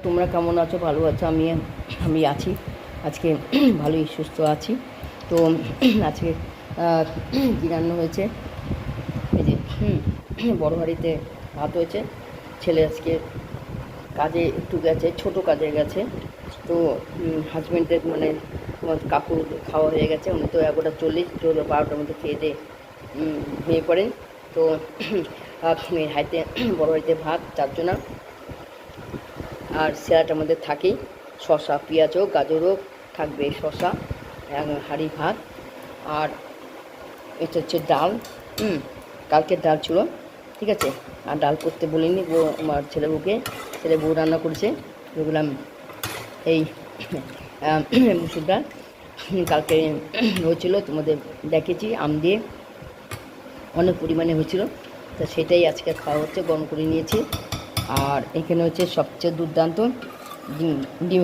তোমরা কেমন আছো? ভালো আছো? আমি আছি আজকে ভালোই সুস্থ আছি। তো আজকে কী রান্না হয়েছে, এই যে বড় হাঁড়িতে ভাত হয়েছে। ছেলে আজকে কাজে একটু গেছে, ছোট কাজে গেছে। তো হাজব্যান্ডের মানে তোমার কাকুর খাওয়া হয়ে গেছে, উনি তো 11:40 12টার মধ্যে খেয়ে দিয়ে ঘুমিয়ে পড়েন। তো হাঁড়িতে বড় হাঁড়িতে ভাত চারজনা, আর স্যালাডের মধ্যে থাকেই শসা, পেঁয়াজও গাজরও থাকবে, শসা, হাঁড়ি ভাত। আর এটা হচ্ছে ডাল, কালকের ডাল ছিল, ঠিক আছে। আর ডাল করতে বলিনি, আমার ছেলে বউ রান্না করেছে। যেগুলো এই মুসুর ডাল কালকে হয়েছিল, তোমাদের দেখেছি, আম দিয়ে অনেক পরিমাণে হয়েছিল। তো সেটাই আজকে খাওয়া হচ্ছে, গরম করে নিয়েছি। আর এখানে হচ্ছে সবচেয়ে দুর্দান্ত ডিম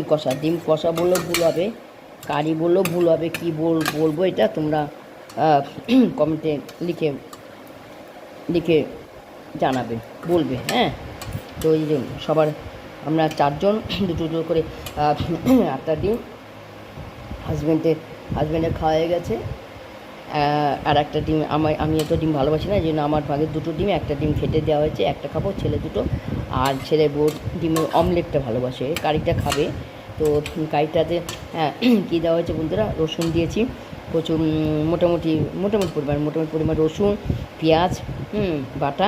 কষা বললেও ভুল হবে, কারি বললেও ভুল হবে, কী বলবো এটা তোমরা কমেন্টে লিখে জানাবে, বলবে, হ্যাঁ। তো এই যে সবার আমরা চারজন দুটো করে 8টা ডিম, হাজব্যান্ডের খাওয়া হয়ে গেছে। আর একটা ডিম আমি এত ডিম ভালোবাসি না, এই জন্য আমার ভাগে 2টো ডিম, একটা ডিম ফেটে দেওয়া হয়েছে, একটা খাবো, ছেলে 2টো। আর ছেলে বউ ডিমের অমলেটটা ভালোবাসে, কারিটা খাবে। তো কারিটাতে কী দেওয়া হয়েছে বন্ধুরা, রসুন দিয়েছি প্রচুর, মোটামুটি পরিমাণ রসুন, পেঁয়াজ বাটা,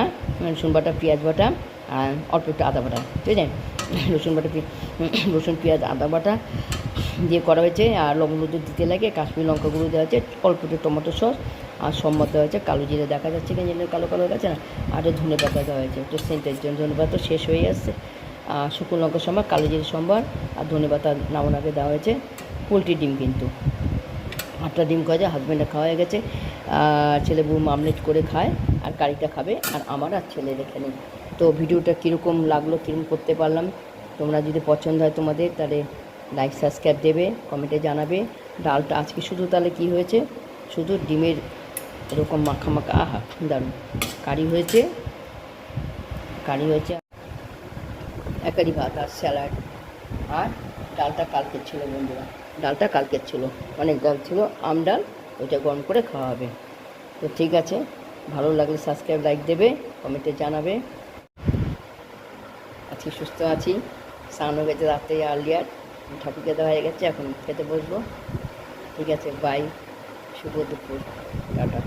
রসুন বাটা, পেঁয়াজ বাটা, আর অল্প একটু আদা বাটা, ঠিক আছে। রসুন পেঁয়াজ আদা বাটা দিয়ে করা হয়েছে। আর লবণ হলুদ দিতে লাগে, কাশ্মীরি লঙ্কা গুঁড়ো দেওয়া হয়েছে, অল্প একটু টমেটো সস আর সম্বাদ দেওয়া হয়েছে, কালো জিরে দেখা যাচ্ছে কেন যেন কালো হয়ে গেছে না, আর ধনে পাতা দেওয়া হয়েছে একটু সেন্টের জন্য। ধনে পাতা শেষ হয়ে আসছে, শুকনো লঙ্কা সম্বার, কালো জিরে সম্বার আর ধনে পাতা নামানোর আগে দেওয়া হয়েছে। পোলট্রি ডিম কিন্তু 8টা ডিম খাওয়া যায়, হাজব্যান্ডে খাওয়া হয়ে গেছে। ছেলে বউ আমলেট করে খায়, আর কারিটা খাবে, আর আমার আর ছেলের এখানে। তো ভিডিওটা কীরকম লাগলো, কীরকম করতে পারলাম, তোমরা যদি পছন্দ হয় তোমাদের, তাহলে লাইক সাবস্ক্রাইব দেবে, কমেন্টে জানাবে। ডালটা আজকে শুধু তাহলে কি হয়েছে, শুধু ডিমের এরকম মাখা আহা দারুণ কারি হয়েছে, একারি ভাত আর স্যালাড। আর ডালটা কালকের ছিল বন্ধুরা, অনেক ডাল ছিল, আম ডাল, ওইটা গরম করে খাওয়া হবে। তো ঠিক আছে, ভালো লাগলে সাবস্ক্রাইব লাইক দেবে, কমেন্টে জানাবে। আজকে সুস্থ আছি, স্নান হয়ে গেছে রাত্রে আর্লিয়ার, ঠাকুরকে দেওয়া হয়ে গেছে, এখন খেতে বসবো। ঠিক আছে, বাই, শুভ দুপুর, টাটা।